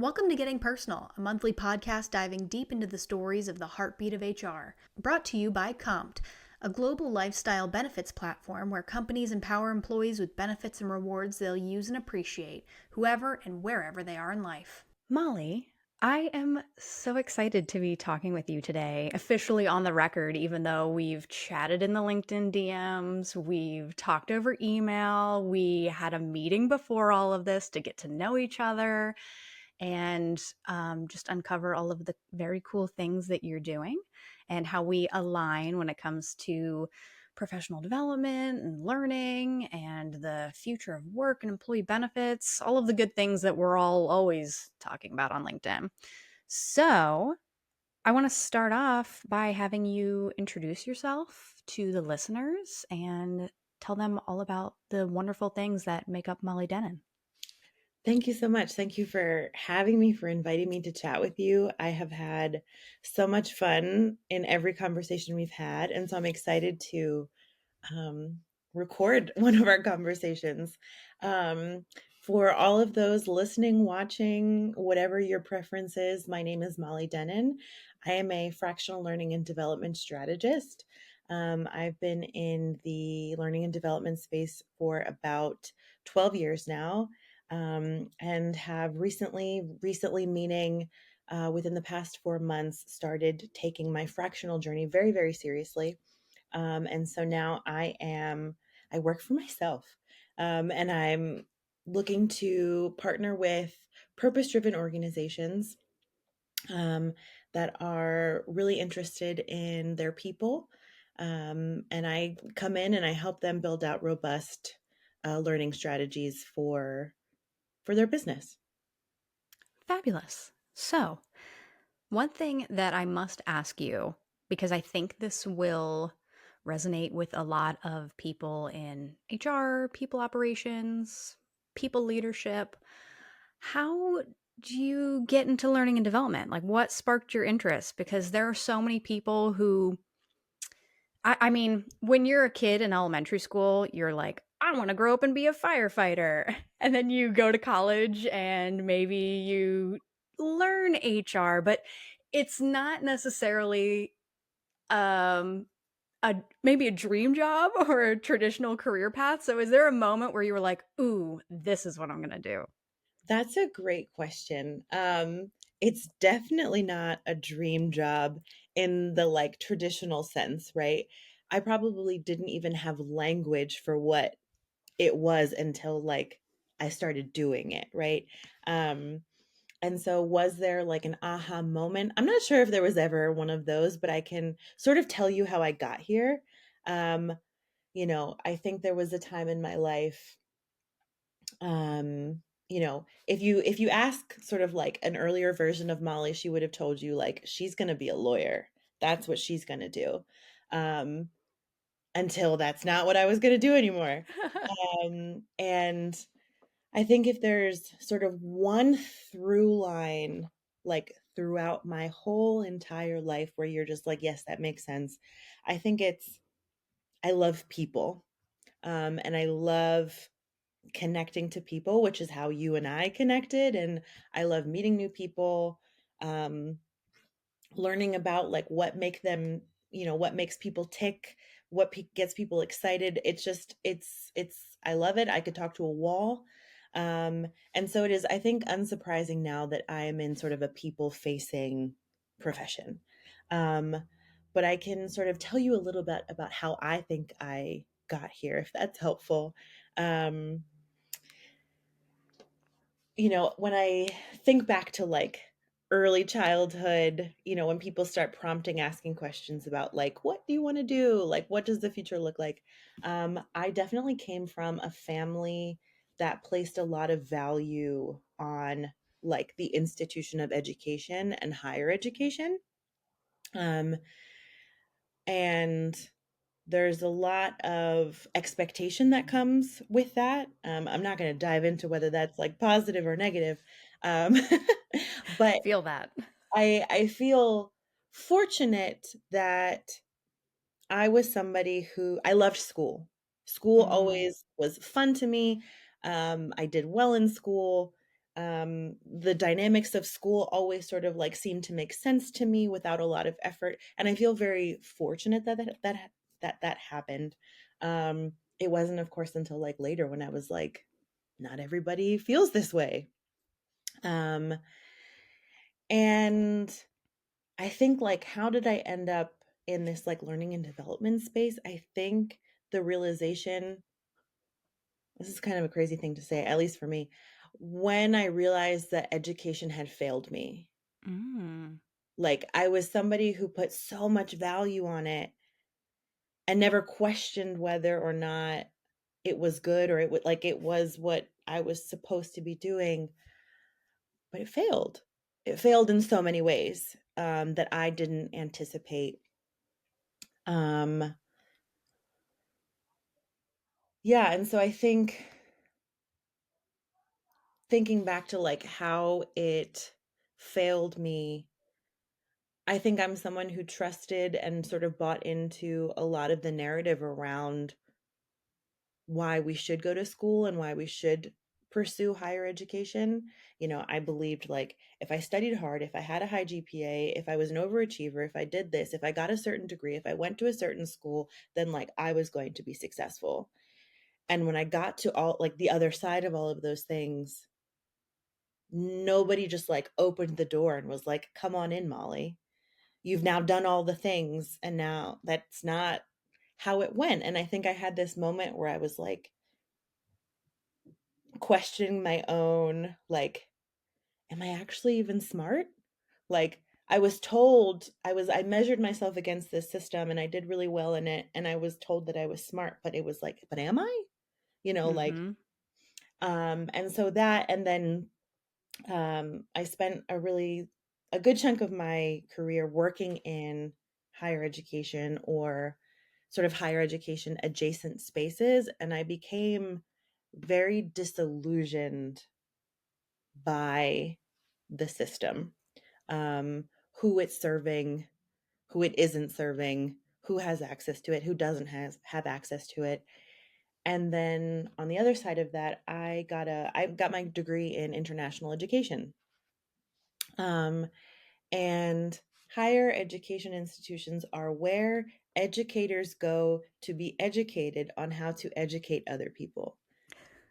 Welcome to Getting Personal, a monthly podcast diving deep into the stories of the heartbeat of HR. Brought to you by Compt, a global lifestyle benefits platform where companies empower employees with benefits and rewards they'll use and appreciate, whoever and wherever they are in life. Molly, I am so excited to be talking with you today, officially on the record, even though we've chatted in the LinkedIn DMs, we've talked over email, we had a meeting before all of this to get to know each other and just uncover all of the very cool things that you're doing and how we align when it comes to professional development and learning and the future of work and employee benefits, all of the good things that we're all always talking about on LinkedIn. So, I want to start off by having you introduce yourself to the listeners and tell them all about the wonderful things that make up Molly Dennen. Thank you so much. Thank you for having me, for inviting me to chat with you. I have had so much fun in every conversation we've had. And so I'm excited to um, record one of our conversations. Um, for all of those listening, watching, whatever your preference is, my name is Molly Dennen. I am a fractional learning and development strategist. I've been in the learning and development space for about 12 years now, and have recently meaning within the past 4 months, started taking my fractional journey very, very seriously. And so now I work for myself, and I'm looking to partner with purpose driven organizations um, that are really interested in their people. And I come in and I help them build out robust learning strategies for their business. Fabulous. So, one thing that I must ask you, because I think this will resonate with a lot of people in HR, people operations, people leadership. How do you get into learning and development? Like, what sparked your interest? Because there are so many people who, I mean, when you're a kid in elementary school, you're like, I want to grow up and be a firefighter. And then you go to college and maybe you learn HR, but it's not necessarily um maybe a dream job or a traditional career path. So is there a moment where you were like, "Ooh, this is what I'm going to do?" That's a great question. It's definitely not a dream job in the like traditional sense, right? I probably didn't even have language for what it was until like I started doing it, right? Um, and so was there like an aha moment? I'm not sure if there was ever one of those, but I can sort of tell you how I got here. Um, I think there was a time in my life, um if you ask sort of like an earlier version of Molly, she would have told you like she's going to be a lawyer. That's what she's going to do. um until that's not what I was going to do anymore. And I think if there's sort of one through line, like throughout my whole entire life, where you're just like, yes, that makes sense, I think it's I love people. And I love connecting to people, which is how you and I connected. And I love meeting new people, um, learning about like what make them, what makes people tick, what gets people excited. It's just, I love it. I could talk to a wall. And so it is, I think, unsurprising now that I am in sort of a people facing profession. Um, but I can sort of tell you a little bit about how I think I got here, if that's helpful. Um, when I think back to like early childhood, when people start prompting, asking questions about like, what do you want to do? Like, what does the future look like? I definitely came from a family that placed a lot of value on like the institution of education and higher education. Um, and there's a lot of expectation that comes with that. I'm not going to dive into whether that's like positive or negative. Um, but Feel that. I feel fortunate that I was somebody who I loved school. School Mm. always was fun to me. I did well in school. The dynamics of school always sort of like seemed to make sense to me without a lot of effort, and I feel very fortunate that happened. It wasn't, of course, until like later when I was like, not everybody feels this way. Um, and I think like, how did I end up in this like learning and development space? I think the realization, this is kind of a crazy thing to say, at least for me, when I realized that education had failed me. Mm. Like, I was somebody who put so much value on it and never questioned whether or not it was good or it would like it was what I was supposed to be doing, but it failed. It failed in so many ways that I didn't anticipate. Um, yeah, and so I think thinking back to like how it failed me, I think I'm someone who trusted and sort of bought into a lot of the narrative around why we should go to school and why we should pursue higher education. You know, I believed like if I studied hard, if I had a high GPA, if I was an overachiever, if I did this, if I got a certain degree, if I went to a certain school, then like I was going to be successful. And when I got to all like the other side of all of those things, nobody just like opened the door and was like, come on in, Molly. You've now done all the things. And now that's not how it went. And I think I had this moment where I was like, questioning my own, like, am I actually even smart? Like, I was told I measured myself against this system and I did really well in it. And I was told that I was smart, but it was like, but am I? You know, like, Mm-hmm. and so that, and then I spent a good chunk of my career working in higher education or sort of higher education adjacent spaces. And I became very disillusioned by the system, who it's serving, who it isn't serving, who has access to it, who doesn't have access to it. And then on the other side of that, I got my degree in international education. Um, and higher education institutions are where educators go to be educated on how to educate other people.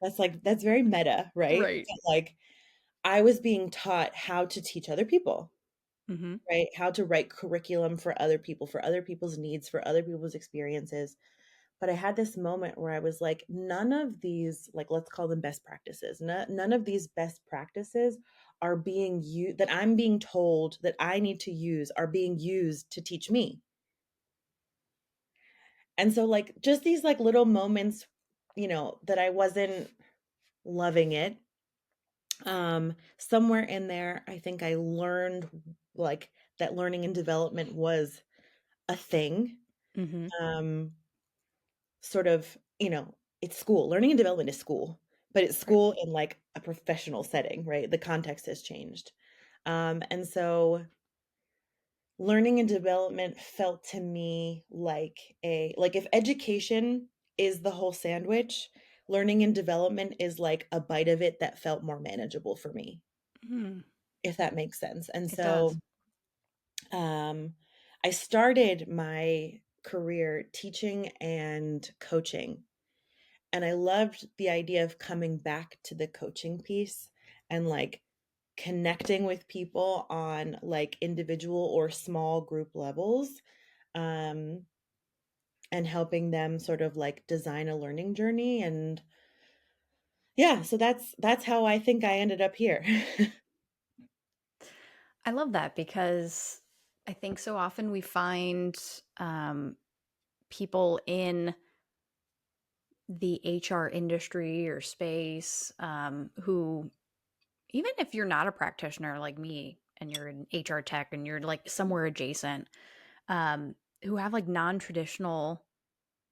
That's very meta, right? Right. But like I was being taught how to teach other people, Mm-hmm. right? How to write curriculum for other people, for other people's needs, for other people's experiences. But I had this moment where I was like, none of these, like, let's call them best practices, none of these best practices are being used, that I'm being told that I need to use, are being used to teach me. And so, like, just these like little moments, that I wasn't loving it. Somewhere in there, I think I learned like that learning and development was a thing. Mm-hmm. Um, Sort of, it's school. Learning and development is school, but it's Right. school in like a professional setting, right? The context has changed. And so learning and development felt to me like if education is the whole sandwich, learning and development is like a bite of it that felt more manageable for me, Mm. if that makes sense. And It so does. um, I started my career teaching and coaching. And I loved the idea of coming back to the coaching piece and like connecting with people on like individual or small group levels, um, and helping them sort of like design a learning journey. And yeah, so that's how I think I ended up here. I love that because I think so often we find um, people in the HR industry or space who, even if you're not a practitioner like me and you're in HR tech and you're like somewhere adjacent, um, who have like non traditional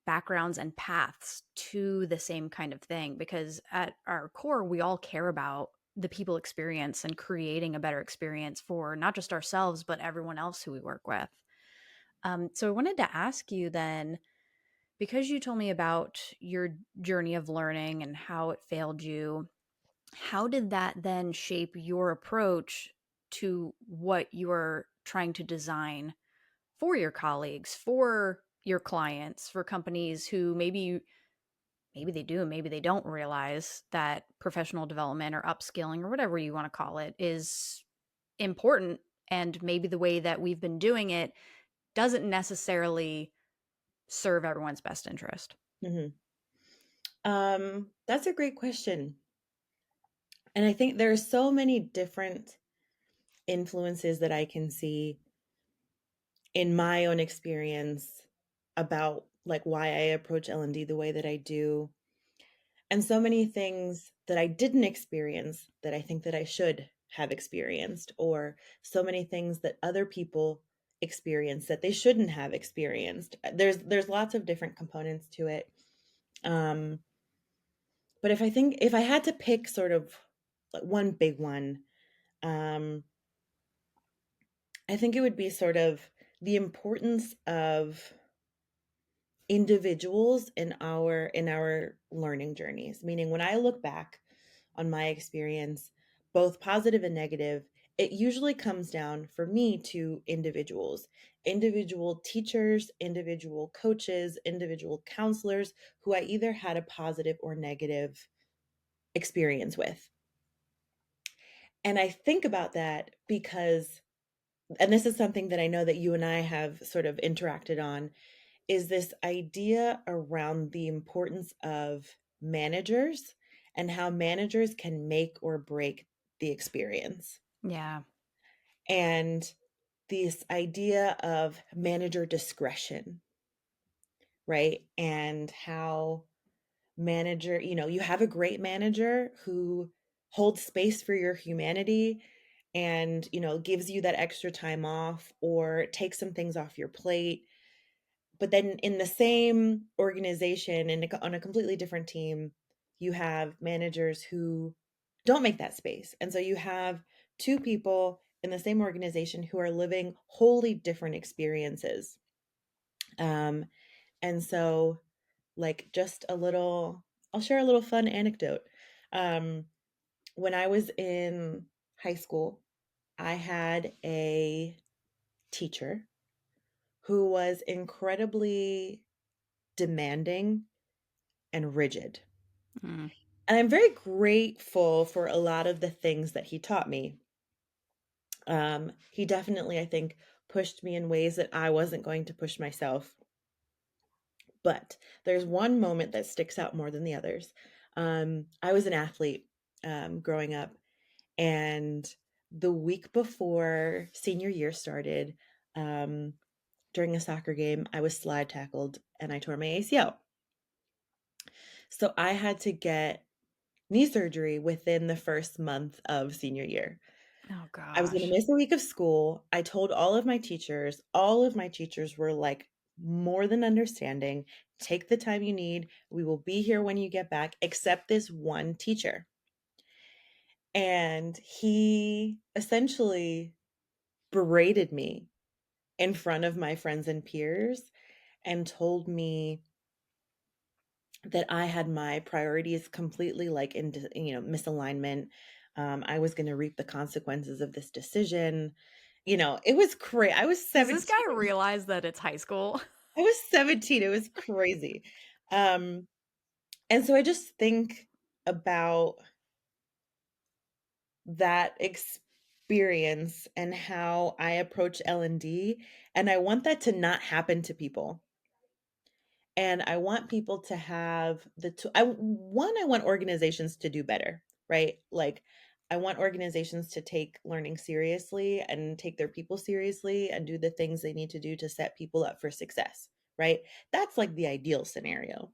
backgrounds and paths to the same kind of thing. Because at our core, we all care about the people experience and creating a better experience for not just ourselves, but everyone else who we work with. So I wanted to ask you then, because you told me about your journey of learning and how it failed you, How did that then shape your approach to what you're trying to design for your colleagues, for your clients, for companies who maybe they do, maybe they don't realize that professional development or upskilling or whatever you want to call it is important, and maybe the way that we've been doing it doesn't necessarily serve everyone's best interest? Mhm. That's a great question. And I think there are so many different influences that I can see in my own experience about like why I approach L&D the way that I do. And so many things that I didn't experience that I think that I should have experienced, or so many things that other people experience that they shouldn't have experienced. There's lots of different components to it. Um, but if I had to pick sort of like one big one, um, I think it would be sort of the importance of individuals in our learning journeys. Meaning when I look back on my experience, both positive and negative, it usually comes down for me to individuals, individual teachers, individual coaches, individual counselors who I either had a positive or negative experience with. And I think about that because, and this is something that I know that you and I have sort of interacted on, is this idea around the importance of managers and how managers can make or break the experience. Yeah. And this idea of manager discretion, right? And how manager, you have a great manager who holds space for your humanity and, gives you that extra time off or takes some things off your plate. But then in the same organization and on a completely different team, you have managers who don't make that space. And so you have two people in the same organization who are living wholly different experiences. Um, and so, like, I'll share a little fun anecdote. Um, when I was in high school, I had a teacher who was incredibly demanding and rigid. Mm. And I'm very grateful for a lot of the things that he taught me. He definitely, I think, pushed me in ways that I wasn't going to push myself. But there's one moment that sticks out more than the others. I was an athlete growing up, and the week before senior year started, um, during a soccer game, I was slide tackled and I tore my ACL. So I had to get knee surgery within the first month of senior year. Oh I was gonna gosh. miss a week of school. I told all of my teachers. All of my teachers were, like, more than understanding. "Take the time you need. We will be here when you get back," except this one teacher. And he essentially berated me in front of my friends and peers and told me that I had my priorities completely, like, misalignment. I was gonna reap the consequences of this decision. It was I was Does this 17. guy realize that it's high school? I was 17, it was crazy. Um, and so I just think about that experience and how I approach L&D, and I want that to not happen to people. And I want people to have I want organizations to do better, right? Like, I want organizations to take learning seriously and take their people seriously and do the things they need to do to set people up for success, right? That's like the ideal scenario.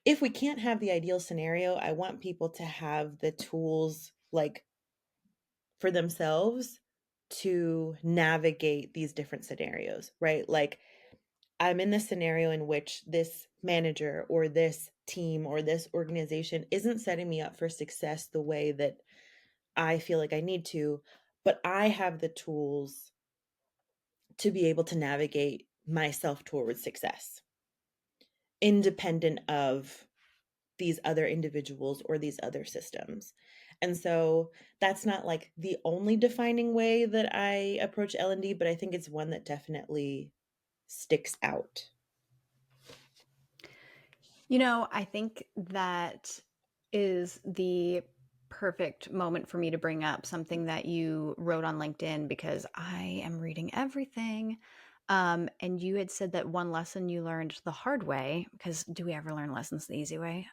If we can't have the ideal scenario, I want people to have the tools, like, for themselves to navigate these different scenarios, right? Like, I'm in this scenario in which this manager or this team or this organization isn't setting me up for success the way that I feel like I need to, but I have the tools to be able to navigate myself towards success, independent of these other individuals or these other systems. And so that's not like the only defining way that I approach L&D, but I think it's one that definitely sticks out. I think that is the perfect moment for me to bring up something that you wrote on LinkedIn, because I am reading everything. And you had said that one lesson you learned the hard way, because do we ever learn lessons the easy way?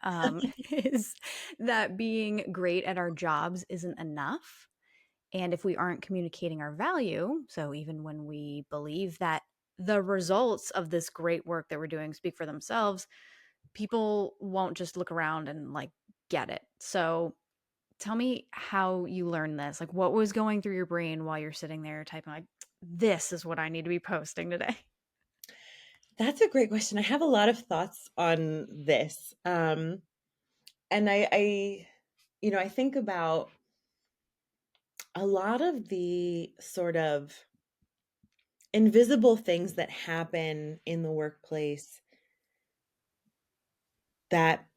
Is that being great at our jobs isn't enough. And if we aren't communicating our value, so even when we believe that the results of this great work that we're doing speak for themselves, people won't just look around and like get it. So tell me how you learned this. Like, what was going through your brain while you're sitting there typing, like, this is what I need to be posting today? That's a great question. I have a lot of thoughts on this. And I think about a lot of the sort of invisible things that happen in the workplace that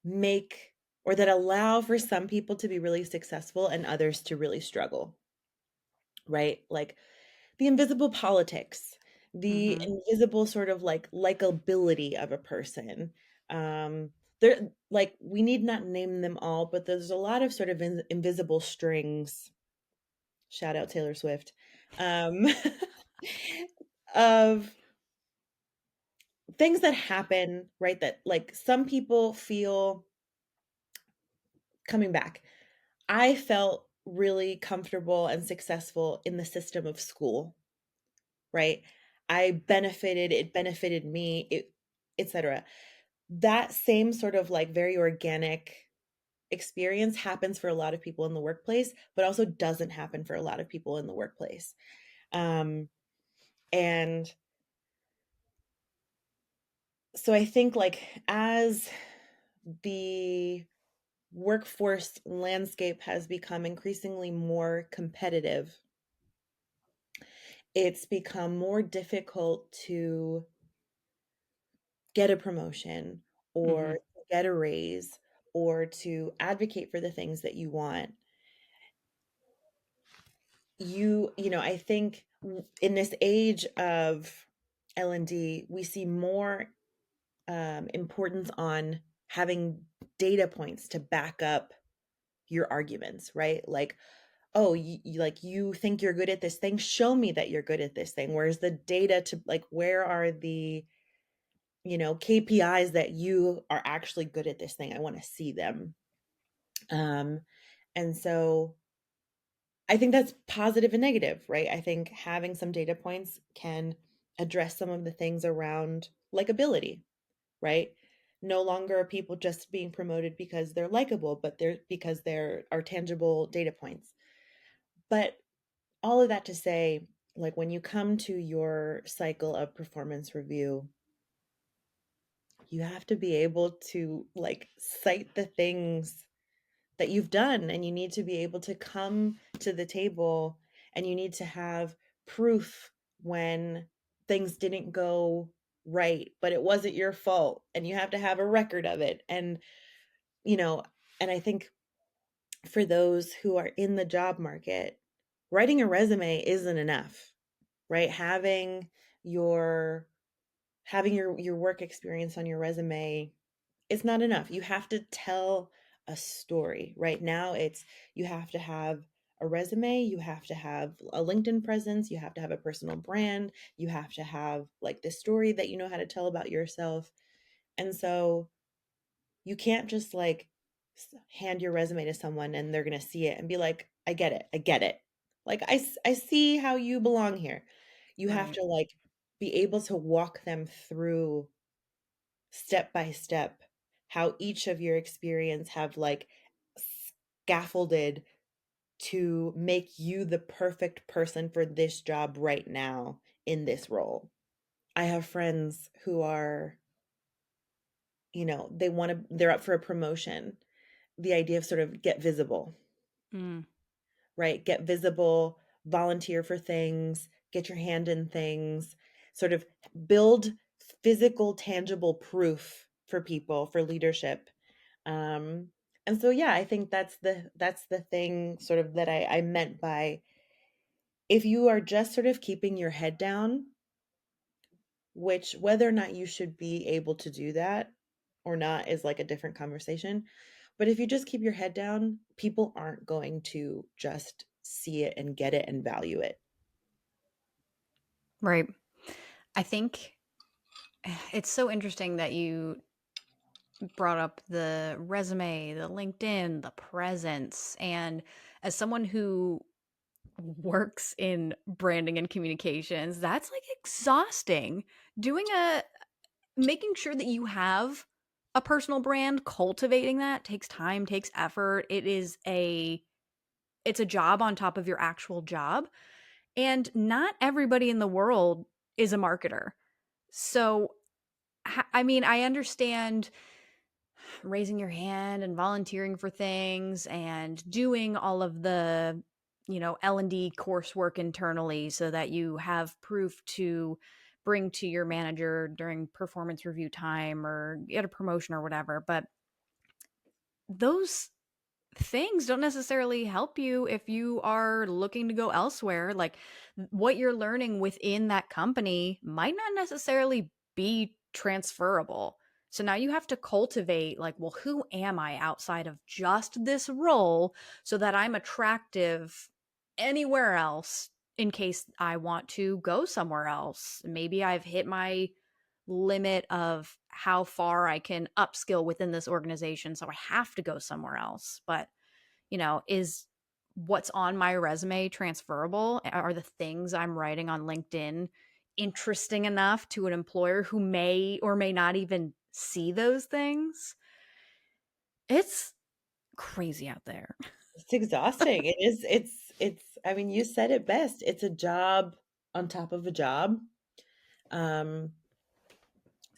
make or that allow for some people to be really successful and others to really struggle, right? Like the invisible politics, the Mm-hmm. invisible sort of like likability of a person. There, like, we need not name them all, but there's a lot of sort of invisible strings. Shout out Taylor Swift. Um, of things that happen, right? That like some people feel coming back. I felt really comfortable and successful in the system of school, right? It benefited me, etc. That same sort of like very organic experience happens for a lot of people in the workplace, but also doesn't happen for a lot of people in the workplace. And so I think like as the workforce landscape has become increasingly more competitive, it's become more difficult to get a promotion Mm-hmm. or get a raise or to advocate for the things that you want. I think in this age of L&D, we see more importance on having data points to back up your arguments, right? Like, oh, you think you're good at this thing, show me that you're good at this thing. Where's the data to like, where are the KPIs that you are actually good at this thing? I want to see them. And so I think that's positive and negative, right? I think having some data points can address some of the things around likability, right? No longer are people just being promoted because they're likable, but they're because there are tangible data points. But all of that to say, like when you come to your cycle of performance review, you have to be able to like cite the things that you've done, and you need to be able to come to the table and you need to have proof when things didn't go right, but it wasn't your fault, and you have to have a record of it. And you know and I think for those who are in the job market, writing a resume isn't enough, right? Having your work experience on your resume, it's not enough. You have to tell a story. Right now, you have to have a resume, you have to have a LinkedIn presence, you have to have a personal brand, you have to have like this story that you know how to tell about yourself. And so you can't just like hand your resume to someone and they're going to see it and be like, I get it. I get it. Like, I see how you belong here. You have Right. to like be able to walk them through step by step how each of your experience have like scaffolded to make you the perfect person for this job right now in this role. I have friends who are, they're up for a promotion. The idea of sort of get visible, Mm. right? Get visible, volunteer for things, get your hand in things, sort of build physical, tangible proof for people, for leadership. Um, and so, yeah, I think that's the thing sort of that I meant by, if you are just sort of keeping your head down, which whether or not you should be able to do that or not is like a different conversation. But if you just keep your head down, people aren't going to just see it and get it and value it. Right. I think it's so interesting that you brought up the resume, the LinkedIn, the presence. And as someone who works in branding and communications, that's like exhausting. Doing a Making sure that you have a personal brand, cultivating that takes time, takes effort. It's a job on top of your actual job. And not everybody in the world is a marketer. So I mean, I understand raising your hand and volunteering for things and doing all of the, L&D coursework internally so that you have proof to bring to your manager during performance review time or get a promotion or whatever. But those things don't necessarily help you if you are looking to go elsewhere. Like, what you're learning within that company might not necessarily be transferable. So now you have to cultivate, like, well, who am I outside of just this role so that I'm attractive anywhere else in case I want to go somewhere else. Maybe I've hit my limit of how far I can upskill within this organization, so I have to go somewhere else. But, is what's on my resume transferable? Are the things I'm writing on LinkedIn interesting enough to an employer who may or may not even see those things? It's crazy out there. It's exhausting. It is. I mean, you said it best. It's a job on top of a job. Um,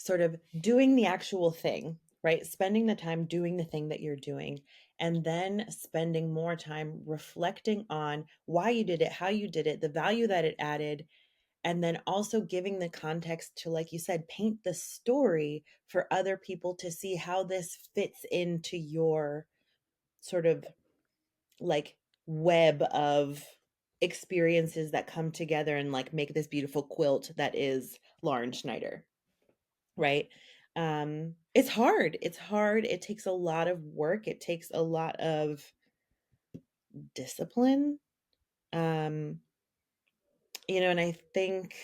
Sort of doing the actual thing, right? Spending the time doing the thing that you're doing, and then spending more time reflecting on why you did it, how you did it, the value that it added, and then also giving the context to, like you said, paint the story for other people to see how this fits into your sort of like web of experiences that come together and like make this beautiful quilt that is Lauren Schneider, right? It's hard. It's hard. It takes a lot of work. It takes a lot of discipline. Um, and I think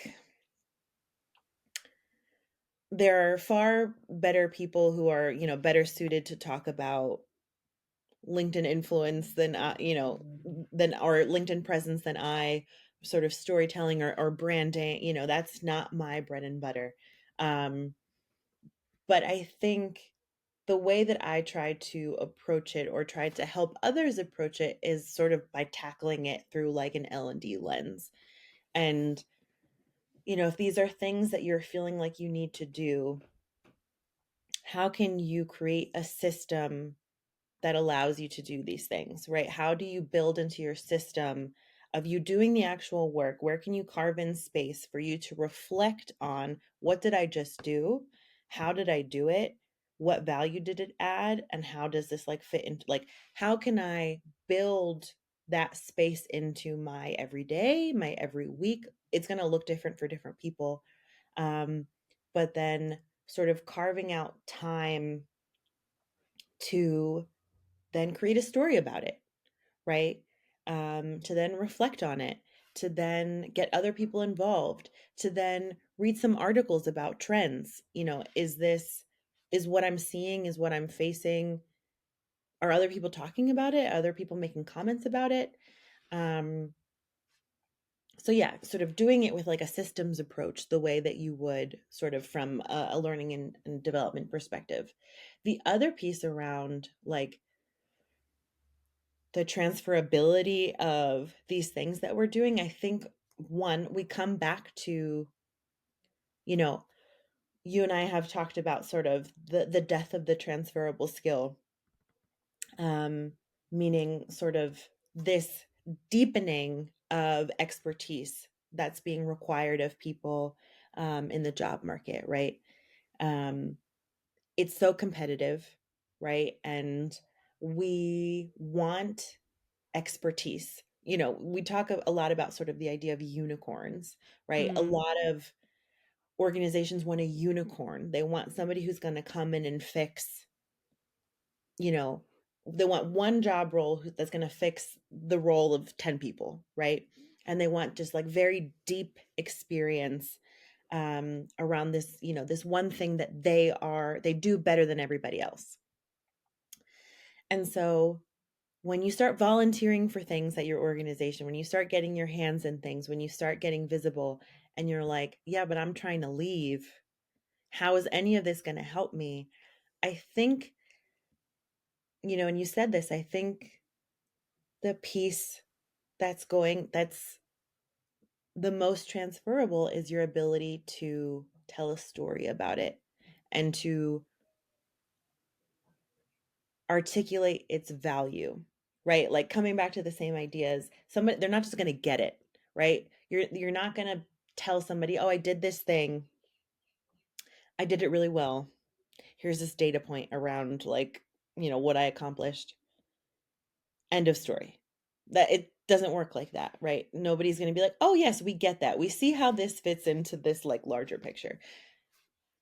there are far better people who are, better suited to talk about LinkedIn influence than than our LinkedIn presence than I, sort of storytelling or branding, that's not my bread and butter. Um, but I think the way that I try to approach it or try to help others approach it is sort of by tackling it through like an L&D lens. And, if these are things that you're feeling like you need to do, how can you create a system that allows you to do these things, right? How do you build into your system of you doing the actual work? Where can you carve in space for you to reflect on, what did I just do? How did I do it? What value did it add? And how does this like fit into, like, how can I build that space into my everyday, my every week? It's going to look different for different people. But then sort of carving out time to then create a story about it, right? To then reflect on it, to then get other people involved, to then read some articles about trends. Is what I'm seeing, is what I'm facing? Are other people talking about it? Are other people making comments about it? Um, so yeah, sort of doing it with like a systems approach, the way that you would sort of from a learning and development perspective. The other piece around like the transferability of these things that we're doing, I think one, we come back to, you know, you and I have talked about sort of the death of the transferable skill, um, meaning sort of this deepening of expertise that's being required of people in the job market, right? Um, it's so competitive, right? And we want expertise. We talk a lot about sort of the idea of unicorns, right? A Mm, lot of organizations want a unicorn. They want somebody who's going to come in and fix, you know, they want one job role that's going to fix the role of 10 people, right? And they want just like very deep experience around this, this one thing that they do better than everybody else. And so when you start volunteering for things at your organization, when you start getting your hands in things, when you start getting visible and you're like, yeah, but I'm trying to leave. How is any of this going to help me? I think, and you said this, I think the piece that's the most transferable is your ability to tell a story about it and to articulate its value, right? Like coming back to the same ideas, somebody they're not just going to get it, right? You're not going to tell somebody, "Oh, I did this thing. I did it really well. Here's this data point around like, what I accomplished." End of story. That it doesn't work like that, right? Nobody's going to be like, "Oh, yes, we get that. We see how this fits into this like larger picture."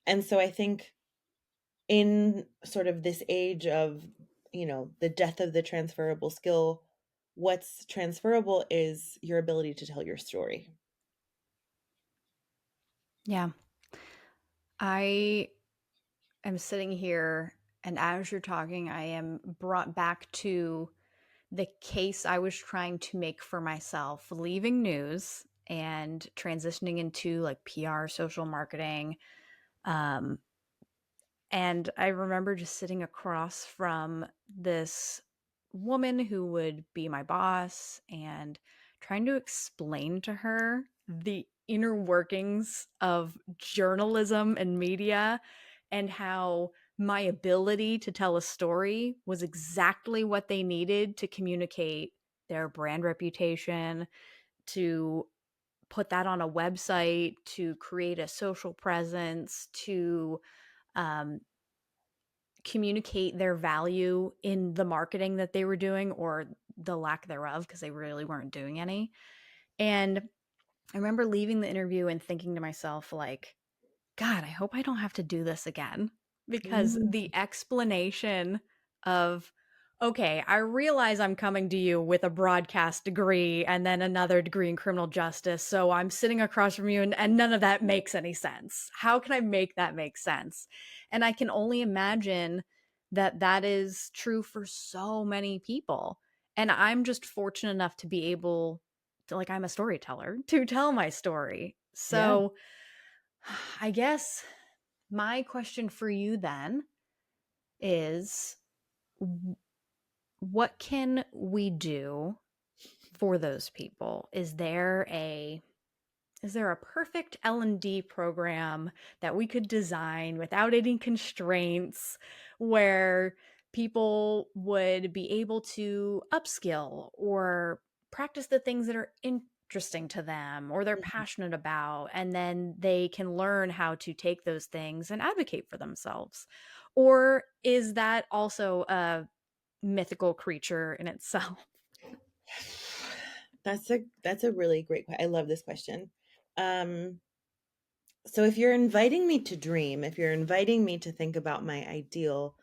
And so I think in sort of this age of, the death of the transferable skill, what's transferable is your ability to tell your story. yeah. I am sitting here, and as you're talking, I am brought back to the case I was trying to make for myself, leaving news and transitioning into like PR, social marketing. Um, and I remember just sitting across from this woman who would be my boss and trying to explain to her the inner workings of journalism and media and how my ability to tell a story was exactly what they needed to communicate their brand reputation, to put that on a website, to create a social presence, to um, communicate their value in the marketing that they were doing or the lack thereof, because they really weren't doing any. And I remember leaving the interview and thinking to myself, like, God, I hope I don't have to do this again. Because Mm, the explanation of, okay, I realize I'm coming to you with a broadcast degree and then another degree in criminal justice. So I'm sitting across from you and none of that makes any sense. How can I make that make sense? And I can only imagine that that is true for so many people. And I'm just fortunate enough to be able to, like, I'm a storyteller, to tell my story. yeah. So I guess my question for you then is, what can we do for those people? Is there a perfect L&D program that we could design without any constraints, where people would be able to upskill or practice the things that are interesting to them or they're Mhm. passionate about, and then they can learn how to take those things and advocate for themselves? Or is that also a mythical creature in itself? That's a really great I love this question. Um, so if you're inviting me to dream, if you're inviting me to think about my ideal,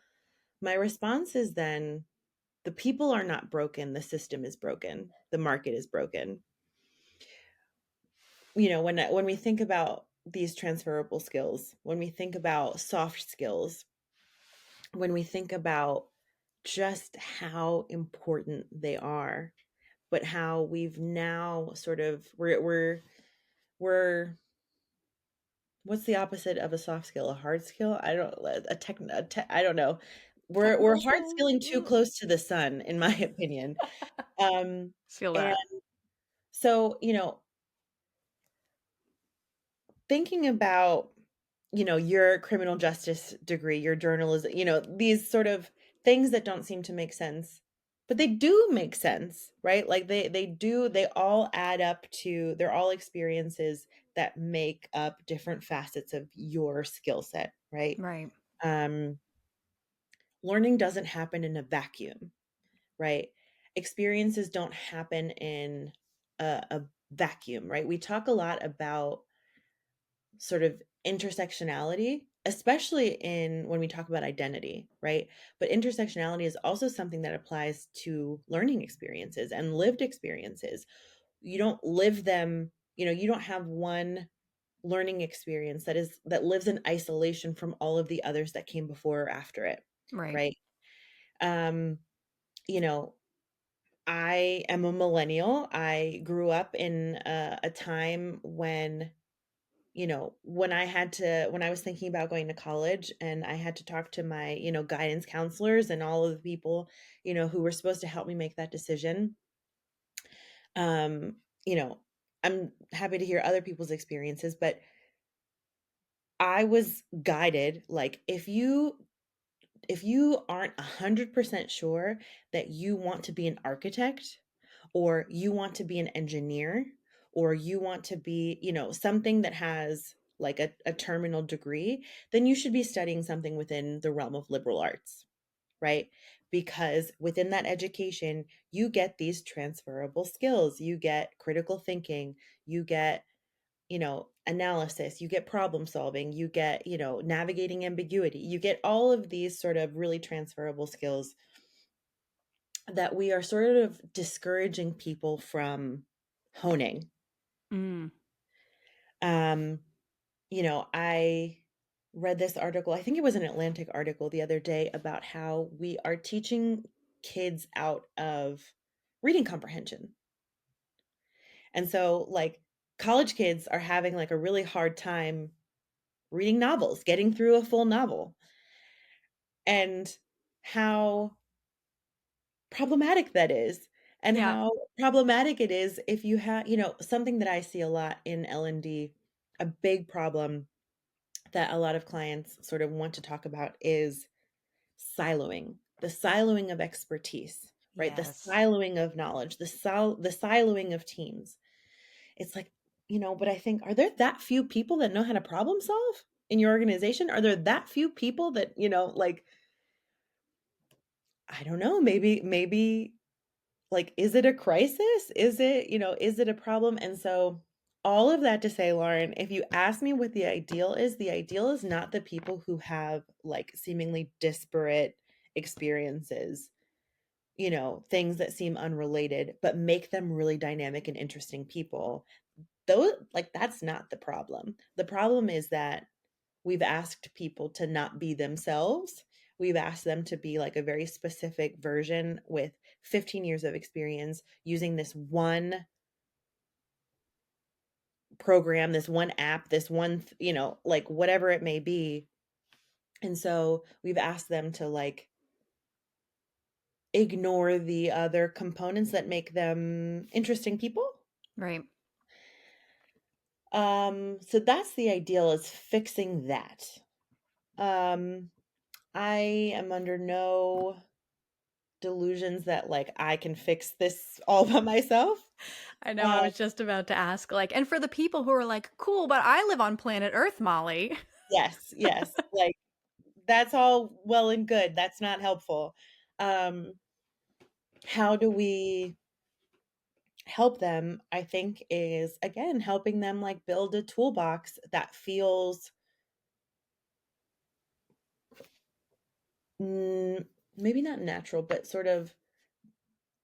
my response is then the people are not broken, the system is broken, the market is broken. When we think about these transferable skills, when we think about soft skills, when we think about just how important they are, but how we've now sort of we're what's the opposite of a soft skill? A hard skill? I don't I don't know. We're Technical hard skills? skilling too close to the sun, in my opinion. Feel And that. so, thinking about, your criminal justice degree, your journalism, these sort of things that don't seem to make sense, but they do make sense, right? Like they all add up to, they're all experiences that make up different facets of your skill set, right? Right. Um, Learning doesn't happen in a vacuum, right? Experiences don't happen in a vacuum, right? We talk a lot about sort of intersectionality, especially in when we talk about identity, right? But intersectionality is also something that applies to learning experiences and lived experiences. You don't live them, you don't have one learning experience that lives in isolation from all of the others that came before or after it, Right. right? Um, you know, I am a millennial. I grew up in a time when, when I was thinking about going to college and I had to talk to my, guidance counselors and all of the people, who were supposed to help me make that decision. Um, you know, I'm happy to hear other people's experiences, but I was guided like if you aren't 100% sure that you want to be an architect or you want to be an engineer or you want to be, something that has like a terminal degree, then you should be studying something within the realm of liberal arts, right? Because within that education, you get these transferable skills. You get critical thinking, you get analysis, you get problem solving, you get, navigating ambiguity, you get all of these sort of really transferable skills that we are sort of discouraging people from honing. Mm. Um, I read this article, I think it was an Atlantic article the other day about how we are teaching kids out of reading comprehension. And so like college kids are having like a really hard time reading novels, getting through a full novel, and how problematic that is, and Yeah. how problematic it is if you have, something that I see a lot in L&D, a big problem that a lot of clients sort of want to talk about is siloing, the siloing of expertise, right? The Yes. siloing of knowledge, the siloing of teams. It's like, but I think, are there that few people that know how to problem solve in your organization? Are there that few people that, like, I don't know, maybe like, is it a crisis? Is it a problem? And so all of that to say, Lauren, if you ask me what the ideal is not the people who have like seemingly disparate experiences, things that seem unrelated, but make them really dynamic and interesting people. Those, like, that's not the problem. The problem is that we've asked people to not be themselves. We've asked them to be like a very specific version with 15 years of experience using this one program, this one app, this one, like whatever it may be. And so we've asked them to like ignore the other components that make them interesting people. Right. So that's the ideal, is fixing that. Um, I am under no delusions that like I can fix this all by myself. I know, I Uh, was just about to ask, like, and for the people who are like, cool, but I live on planet Earth, Molly. yes, yes, like that's all well and good. That's not helpful. Um, how do we help them? I think is again helping them like build a toolbox that feels mm, maybe not natural, but sort of,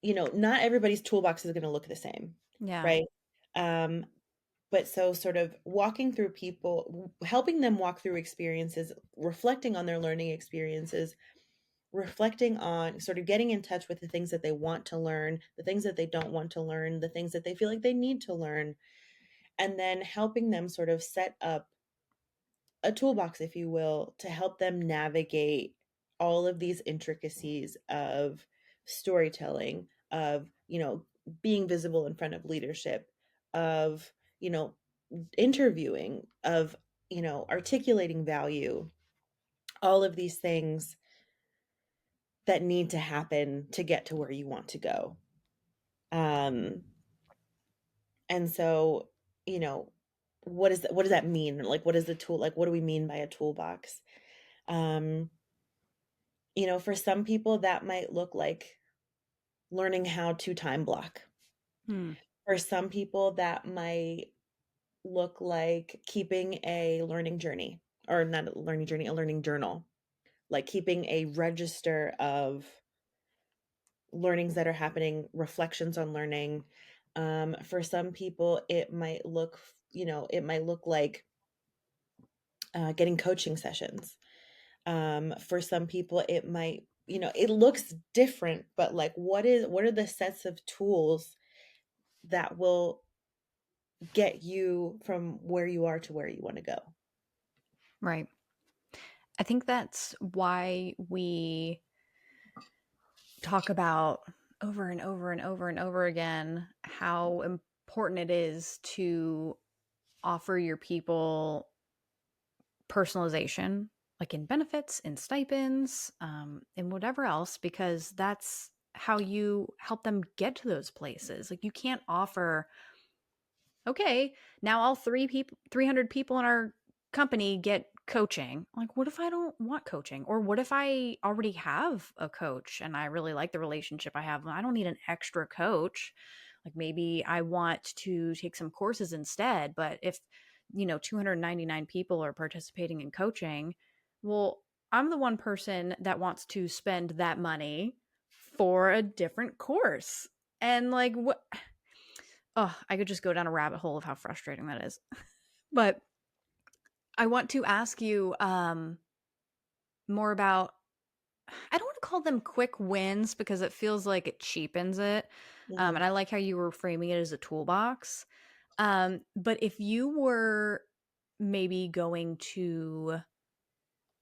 not everybody's toolbox is going to look the same, Yeah. right? Um, But so sort of walking through people, helping them walk through experiences, reflecting on their learning experiences, reflecting on sort of getting in touch with the things that they want to learn, the things that they don't want to learn, the things that they feel like they need to learn, and then helping them sort of set up a toolbox, if you will, to help them navigate all of these intricacies of storytelling, of, being visible in front of leadership, of, interviewing, of, articulating value, all of these things that need to happen to get to where you want to go. Um, and so, what does that mean? Like, what is the tool? Like, what do we mean by a toolbox? Um, for some people, that might look like learning how to time block. Hmm. For some people, that might look like keeping a learning journey, or not a learning journey, a learning journal, like keeping a register of learnings that are happening, reflections on learning. For some people, it might look like getting coaching sessions. For some people, it might, it looks different, but like, what are the sets of tools that will get you from where you are to where you want to go? Right. I think that's why we talk about over and over and over and over again how important it is to offer your people personalization, like in benefits, in stipends, and whatever else, because that's how you help them get to those places. Like you can't offer, okay, now all 300 people in our company get coaching. Like, what if I don't want coaching? Or what if I already have a coach and I really like the relationship I have? I don't need an extra coach. Like maybe I want to take some courses instead. But if, 299 people are participating in coaching, well, I'm the one person that wants to spend that money for a different course. And like, what? Oh, I could just go down a rabbit hole of how frustrating that is. But I want to ask you more about, I don't want to call them quick wins because it feels like it cheapens it. Mhm, And I like how you were framing it as a toolbox. But if you were maybe going to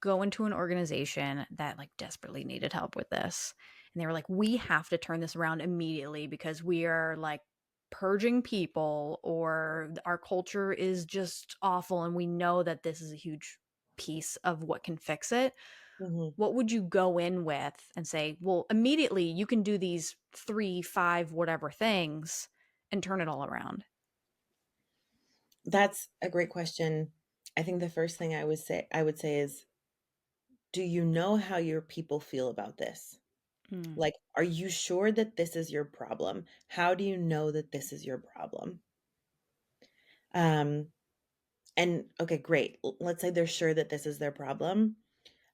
go into an organization that like desperately needed help with this, and they were like, we have to turn this around immediately because we are like purging people, or our culture is just awful and we know that this is a huge piece of what can fix it. mhm. What would you go in with and say, well, immediately you can do these 3, 5, whatever things and turn it all around? That's a great question. I think the first thing I would say is, do you know how your people feel about this? Mm. Like, are you sure that this is your problem? How do you know that this is your problem? Um, and okay, great. Let's say they're sure that this is their problem.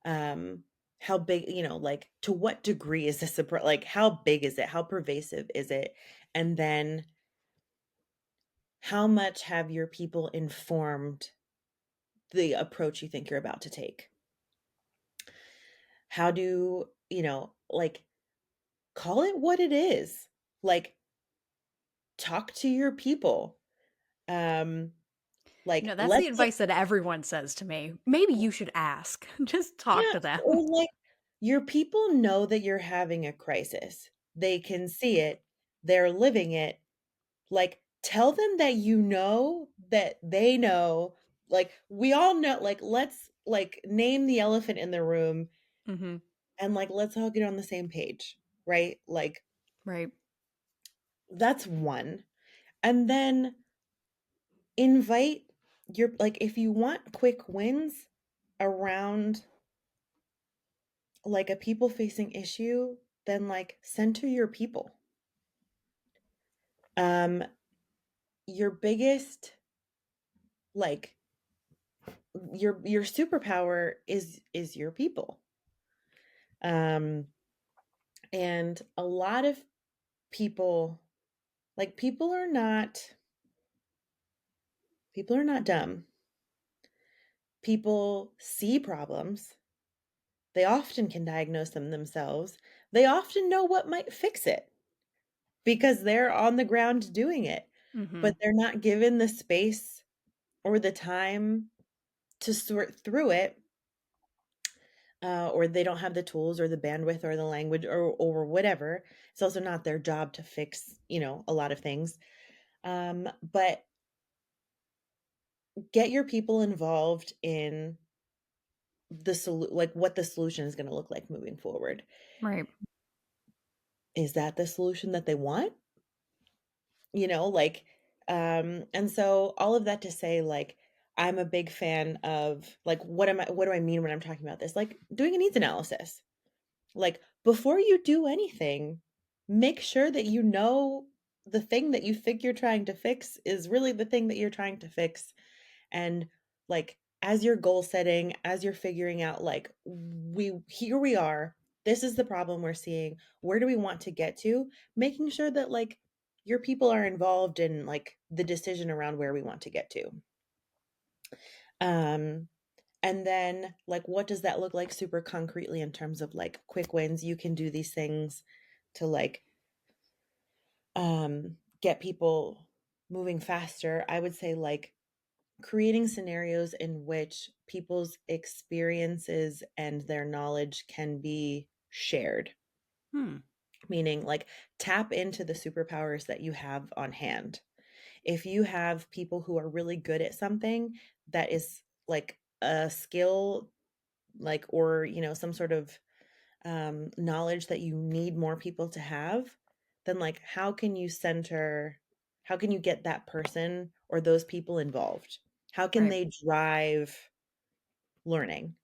Um, how big, like to what degree is this like how big is it? How pervasive is it? And then how much have your people informed the approach you think you're about to take? How do, like call it what it is. Like talk to your people. Um like That's the let's advice that everyone says to me. Maybe you should ask. Just talk Yeah, to them. or like your people know that you're having a crisis. They can see it. They're living it. Like tell them that you know that they know. Like we all know, like let's like name the elephant in the room Hmm. and like let's all get on the same page, right? Like Right. that's one. And then invite your like if you want quick wins around like a people facing issue, then like center your people. Um your biggest like your superpower is your people. Um and a lot of people like people are not dumb. People see problems. They often can diagnose them themselves. They often know what might fix it because they're on the ground doing it, Hmm. but they're not given the space or the time to sort through it, or they don't have the tools or the bandwidth or the language or whatever. It's also not their job to fix, a lot of things. But get your people involved in like what the solution is going to look like moving forward. Right. Is that the solution that they want? Like, and so all of that to say, like, I'm a big fan of like what do I mean when I'm talking about this? Like doing a needs analysis. Like before you do anything, make sure that you know the thing that you think you're trying to fix is really the thing that you're trying to fix. And like as you're goal setting, as you're figuring out like we are, this is the problem we're seeing. Where do we want to get to? Making sure that like your people are involved in like the decision around where we want to get to. Um and then like what does that look like super concretely in terms of like quick wins? You can do these things to like get people moving faster. I would say like creating scenarios in which people's experiences and their knowledge can be shared, Hmm. meaning like tap into the superpowers that you have on hand. If you have people who are really good at something that is like a skill, like, or, you know, some sort of knowledge that you need more people to have, then like how can you get that person or those people involved? How can Right. they drive learning?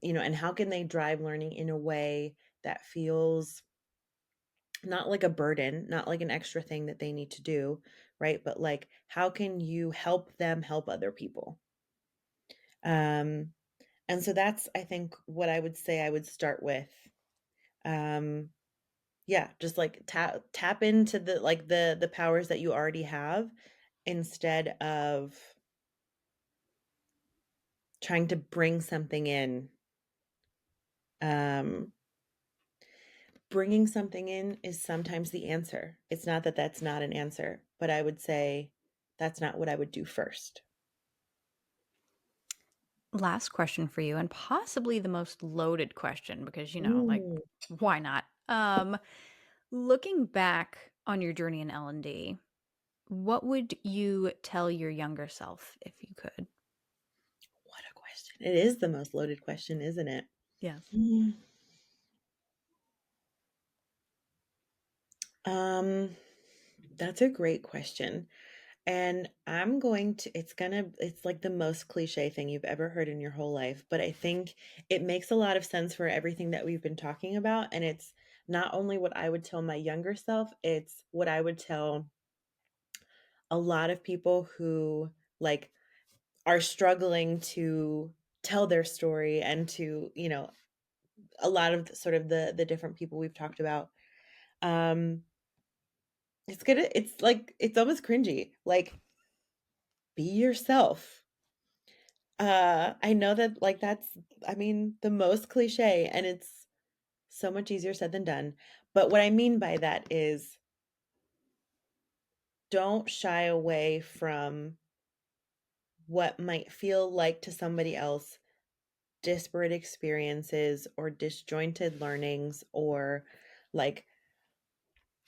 You know, and how can they drive learning in a way that feels not like a burden, not like an extra thing that they need to do, right? But like, how can you help them help other people? Um, and so that's, I think, what I would say I would start with. Um, yeah, just like tap into the like the powers that you already have instead of trying to bring something in. Um, Bringing something in is sometimes the answer. It's not that that's not an answer, but I would say that's not what I would do first. Last question for you, and possibly the most loaded question because, like, Ooh, why not? Looking back on your journey in L&D, what would you tell your younger self if you could? what a question. It is the most loaded question, isn't it? Yes. Mm. Um, that's a great question. And it's like the most cliche thing you've ever heard in your whole life, but I think it makes a lot of sense for everything that we've been talking about. And it's not only what I would tell my younger self, it's what I would tell a lot of people who like are struggling to tell their story and to, you know, a lot of sort of the different people we've talked about. Um, it's like, it's almost cringy. Like, be yourself. I know that like that's I mean the most cliche and it's so much easier said than done. But what I mean by that is don't shy away from what might feel like to somebody else disparate experiences or disjointed learnings or like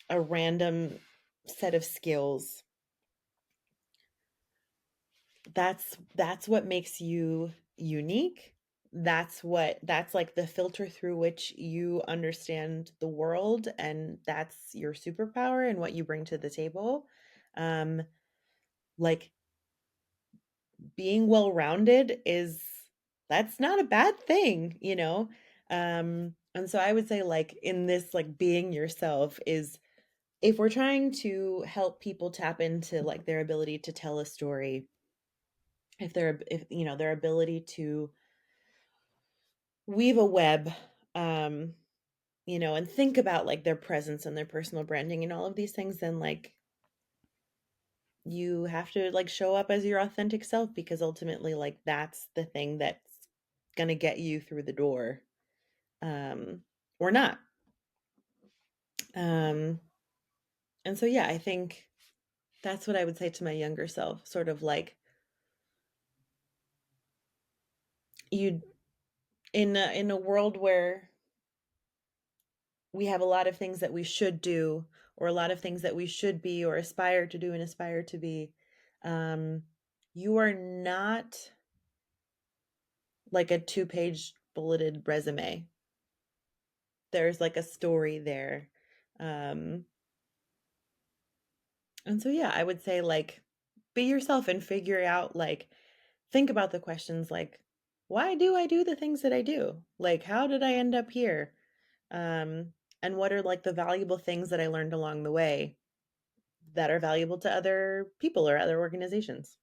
a random set of skills. That's what makes you unique. That's like the filter through which you understand the world, and that's your superpower and what you bring to the table. Um like being well-rounded is that's not a bad thing, you know? And so I would say like in this like being yourself is if we're trying to help people tap into like their ability to tell a story, if you know their ability to weave a web, um you know, and think about like their presence and their personal branding and all of these things, then like you have to like show up as your authentic self because ultimately like that's the thing that's going to get you through the door, um or not. um and so yeah, I think that's what I would say to my younger self, sort of like you in a world where we have a lot of things that we should do or a lot of things that we should be or aspire to do and aspire to be, um you are not like a two-page bulleted resume. There's like a story there. um and so yeah, I would say like be yourself and figure out, like, think about the questions like, why do I do the things that I do? Like, how did I end up here? Um, and what are like the valuable things that I learned along the way that are valuable to other people or other organizations?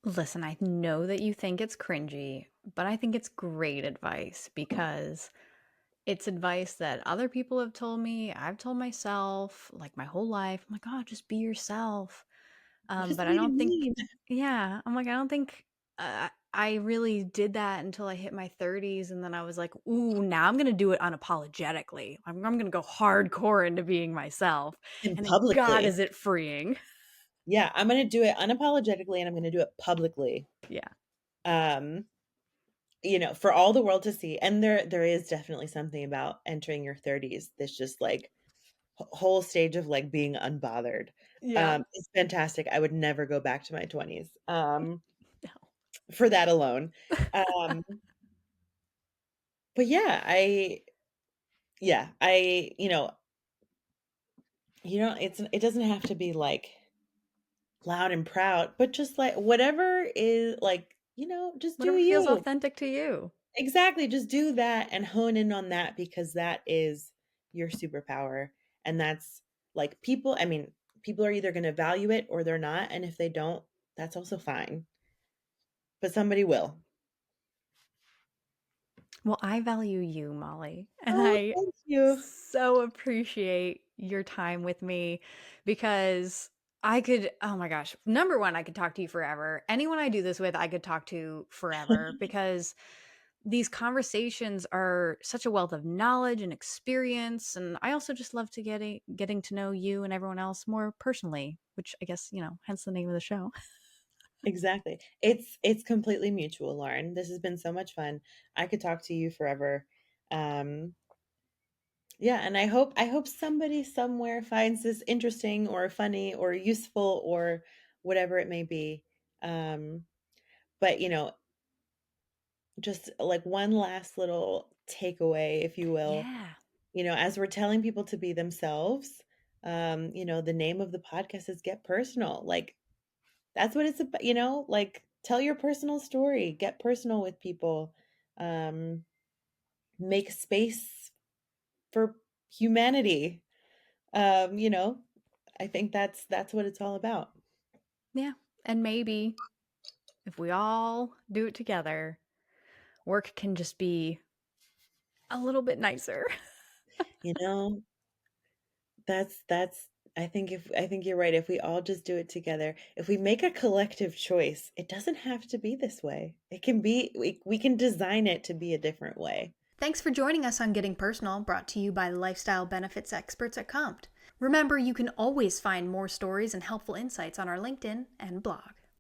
Listen, I know that you think it's cringy, but I think it's great advice because it's advice that other people have told me, I've told myself, like my whole life. I'm like, oh, just be yourself. What does But that I even don't think, mean? yeah, I'm like, I don't think I really did that until I hit my 30s. And then I was like, ooh, now I'm going to do it unapologetically. I'm going to go hardcore into being myself. And And then, God, publicly. is it freeing? Yeah, I'm gonna do it unapologetically and I'm gonna do it publicly. Yeah. Um, for all the world to see. And there is definitely something about entering your 30s that's just like whole stage of like being unbothered. Yeah. It's fantastic. I would never go back to my 20s. No. For that alone. Um, but yeah, I it doesn't have to be like loud and proud, but just like whatever is like, just do Whatever feels you. authentic to you. Exactly, just do that and hone in on that because that is your superpower. And that's like people are either going to value it or they're not, and if they don't, that's also fine. But somebody will. Well, I value you, Molly, and Oh, I thank you. so appreciate your time with me because I could, oh my gosh, number one, I could talk to you forever. Anyone I do this with, I could talk to forever because these conversations are such a wealth of knowledge and experience. And I also just love to getting to know you and everyone else more personally, which I guess, hence the name of the show. Exactly. It's completely mutual, Lauren. This has been so much fun. I could talk to you forever. Um, yeah, and I hope somebody somewhere finds this interesting or funny or useful or whatever it may be. Um, but just like one last little takeaway, if you will, Yeah. as we're telling people to be themselves, the name of the podcast is Get Personal. Like that's what it's about, like tell your personal story, get personal with people, um, make space for humanity. Um, you know, I think that's what it's all about. Yeah. And maybe if we all do it together, work can just be a little bit nicer. You know, that's I think you're right. If we all just do it together, if we make a collective choice, it doesn't have to be this way. It can be we can design it to be a different way. Thanks for joining us on Getting Personal, brought to you by lifestyle benefits experts at Compt. Remember, you can always find more stories and helpful insights on our LinkedIn and blog.